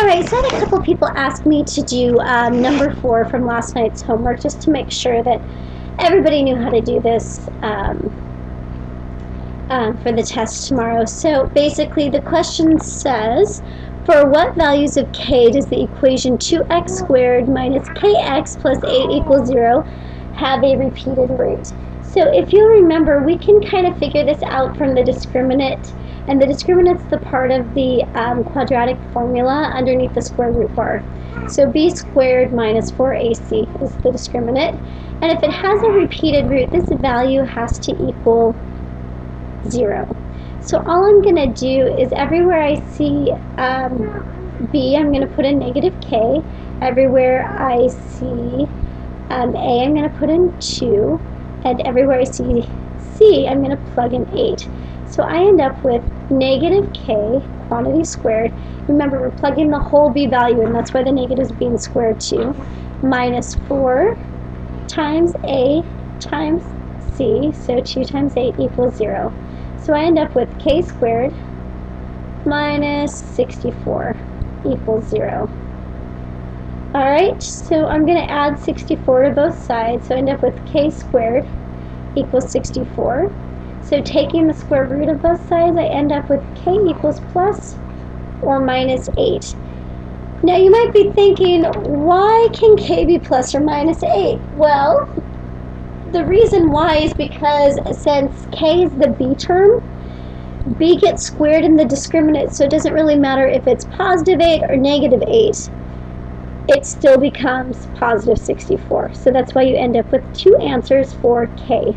Alright, so I had a couple people ask me to do number 4 from last night's homework, just to make sure that everybody knew how to do this for the test tomorrow. So basically the question says, for what values of k does the equation 2x squared minus kx plus 8 equals 0 have a repeated root? So if you remember, we can kind of figure this out from the discriminant, and the discriminant's the part of the quadratic formula underneath the square root bar. So b squared minus 4ac is the discriminant, and if it has a repeated root, this value has to equal 0. So all I'm going to do is everywhere I see b, I'm going to put in negative k. Everywhere I see a, I'm going to put in 2. And everywhere I see c, I'm going to plug in 8. So I end up with negative k, quantity squared. Remember, we're plugging the whole b value in, that's why the negative is being squared too, minus 4 times a times c, so 2 times 8 equals 0. So I end up with k squared minus 64 equals 0. Alright, so I'm going to add 64 to both sides, so I end up with k squared equals 64. So taking the square root of both sides, I end up with k equals plus or minus 8. Now you might be thinking, why can k be plus or minus 8? Well, the reason why is because since k is the b term, b gets squared in the discriminant, so it doesn't really matter if it's positive 8 or negative 8. It still becomes positive 64. So that's why you end up with 2 answers for k.